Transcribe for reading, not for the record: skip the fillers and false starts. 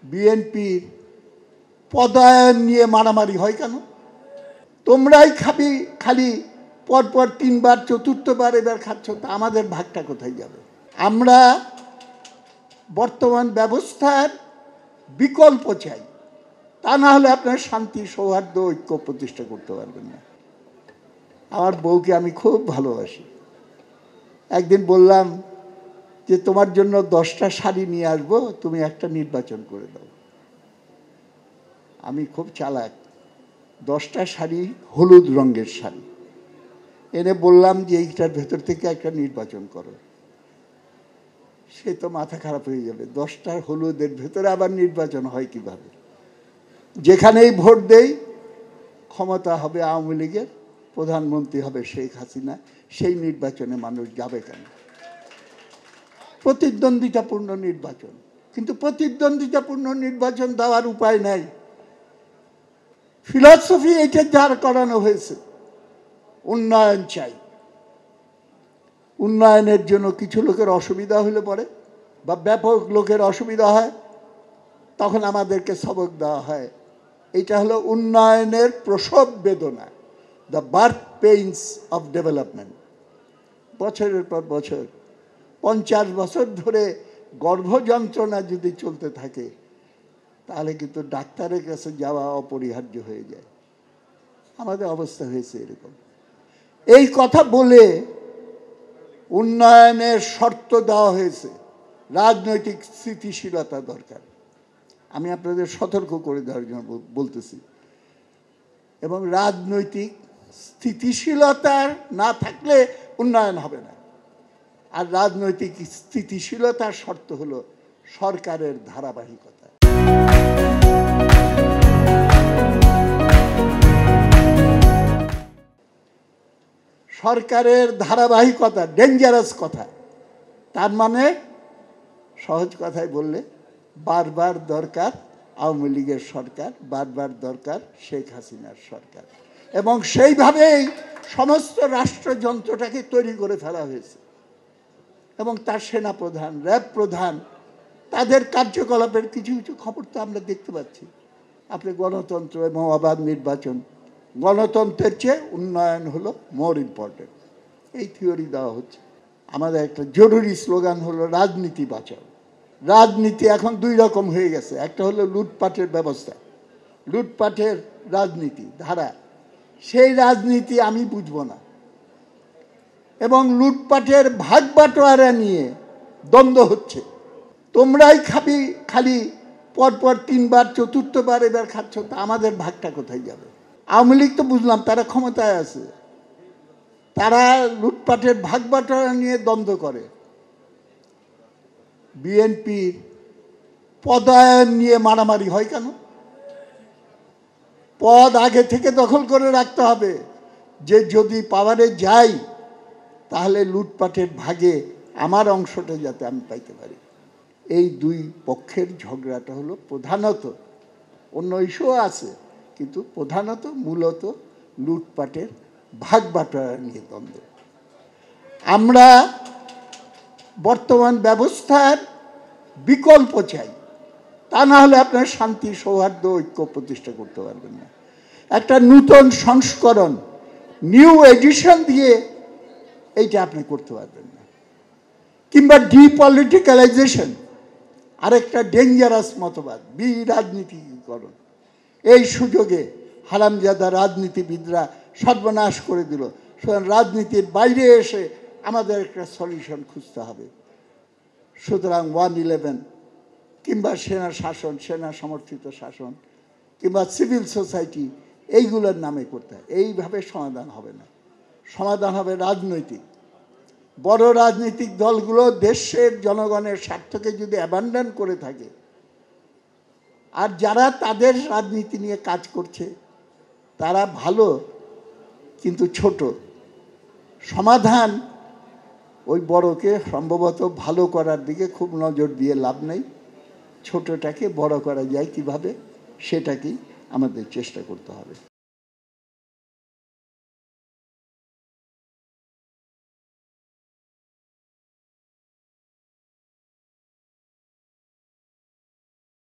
বিএনপির পদায়ন নিয়ে মারামারি হয় কেন? তোমরাই খালি পরপর 3 বার 4র্থ বার এবার খাচ্ছ, তা আমাদের ভাগটা কোথায় যাবে? আমরা বর্তমান ব্যবস্থার বিকল্প চাই, তা না হলে আপনার শান্তি, সৌহার্দ্য, ঐক্য প্রতিষ্ঠা করতে পারবেন না। আমার বউকে আমি খুব ভালোবাসি। একদিন বললাম যে তোমার জন্য 10টা শাড়ি নিয়ে আসবো, তুমি একটা নির্বাচন করে দাও। আমি খুব চালাক, 10টা শাড়ি হলুদ রঙের শাড়ি এনে বললাম যে এইটার ভেতর থেকে একটা নির্বাচন করো। সে তো মাথা খারাপ হয়ে যাবে, 10টা হলুদের ভেতরে আবার নির্বাচন হয় কিভাবে? যেখানেই ভোট দেই ক্ষমতা হবে আওয়ামী লীগের, প্রধানমন্ত্রী হবে শেখ হাসিনা, সেই নির্বাচনে মানুষ যাবে কেন? প্রতিদ্বন্দ্বিতাপূর্ণ নির্বাচন, কিন্তু প্রতিদ্বন্দ্বিতাপূর্ণ নির্বাচন দেওয়ার উপায় নাই। ফিলসফি এটা যার করানো হয়েছে, উন্নয়ন চাই। উন্নয়নের জন্য কিছু লোকের অসুবিধা হলে পরে বা ব্যাপক লোকের অসুবিধা হয়, তখন আমাদেরকে সবক দেওয়া হয়। এটা হলো উন্নয়নের প্রসব বেদনা, the birth pains of development. বছরের পর বছর 50 বছর ধরে গর্ভযন্ত্রণা যদি চলতে থাকে, তাহলে কিন্তু ডাক্তারের কাছে যাওয়া অপরিহার্য হয়ে যায়। আমাদের অবস্থা হয়েছে এরকম। এই কথা বলে উন্নয়নের শর্ত দেওয়া হয়েছে, রাজনৈতিক স্থিতিশীলতা দরকার। আমি আপনাদের সতর্ক করে দেওয়ার জন্য বলতেছি। এবং রাজনৈতিক স্থিতিশীলতা না থাকলে উন্নয়ন হবে না। আর রাজনৈতিক স্থিতিশীলতার শর্ত হলো সরকারের ধারাবাহিকতা। সরকারের ধারাবাহিকতা ডেঞ্জারাস কথা। তার মানে সহজ কথায় বললে, বারবার দরকার আওয়ামী লীগের সরকার, বারবার দরকার শেখ হাসিনার সরকার। এবং সেইভাবেই সমস্ত রাষ্ট্রযন্ত্রটাকে তৈরি করে ফেলা হয়েছে। এবং তার সেনাপ্রধান, র্যাব প্রধান, তাদের কার্যকলাপের কিছু কিছু খবর তো আমরা দেখতে পাচ্ছি। আপনি গণতন্ত্র এবং অবাধ নির্বাচন, গণতন্ত্রের চেয়ে উন্নয়ন হলো মোর ইম্পর্টেন্ট, এই থিওরি দেওয়া হচ্ছে। আমাদের একটা জরুরি স্লোগান হলো রাজনীতি বাঁচাও। রাজনীতি এখন 2 রকম হয়ে গেছে। একটা হলো লুটপাটের ব্যবস্থা, লুটপাটের রাজনীতি ধারা, সেই রাজনীতি আমি বুঝবো না। এবং লুটপাটের ভাগ বাটোয়ারা নিয়ে দ্বন্দ্ব হচ্ছে। তোমরাই খালি পরপর 3 বার 4র্থ বার এবার খাচ্ছ, তা আমাদের ভাগটা কোথায় যাবে? আওয়ামী লীগ তো বুঝলাম তারা ক্ষমতায় আছে, তারা লুটপাটের ভাগ বাটোয়ারা নিয়ে দ্বন্দ্ব করে। বিএনপির পদায়ন নিয়ে মারামারি হয় কেন? পদ আগে থেকে দখল করে রাখতে হবে, যে যদি পাওয়ারে যাই তাহলে লুটপাটের ভাগে আমার অংশটা যাতে আমি পাইতে পারি। এই 2 পক্ষের ঝগড়াটা হলো প্রধানত, অন্য ইস্যুও আছে, কিন্তু প্রধানত মূলত লুটপাটের ভাগ বাটোয়ারা নিয়ে দ্বন্দ্ব। আমরা বর্তমান ব্যবস্থার বিকল্প চাই, তা না হলে আপনার শান্তি, সৌহার্দ্য, ঐক্য প্রতিষ্ঠা করতে পারবেন না। একটা নূতন সংস্করণ, নিউ এডিশন দিয়ে এইটা আপনি করতে পারবেন না। কিংবা ডিপলিটিক্যালাইজেশন, আরেকটা ডেঞ্জারাস মতবাদ, রাজনীতিকরণ। এই সুযোগে হারামজাদা রাজনীতিবিদরা সর্বনাশ করে দিল। সুতরাং রাজনীতির বাইরে এসে আমাদের একটা সলিউশন খুঁজতে হবে। সুতরাং 111 কিংবা সেনা শাসন, সেনা সমর্থিত শাসন, কিংবা সিভিল সোসাইটি, এইগুলোর নামে করতে হয়। এইভাবে সমাধান হবে না। সমাধান হবে রাজনৈতিক। বড় রাজনৈতিক দলগুলো দেশের জনগণের স্বার্থকে যদি অ্যাবান্ডন করে থাকে, আর যারা তাদের রাজনীতি নিয়ে কাজ করছে তারা ভালো কিন্তু ছোট, সমাধান ওই বড়কে সম্ভবত ভালো করার দিকে খুব নজর দিয়ে লাভ নেই। ছোটটাকে বড় করা যায় কিভাবে, সেটাকেই আমাদের চেষ্টা করতে হবে।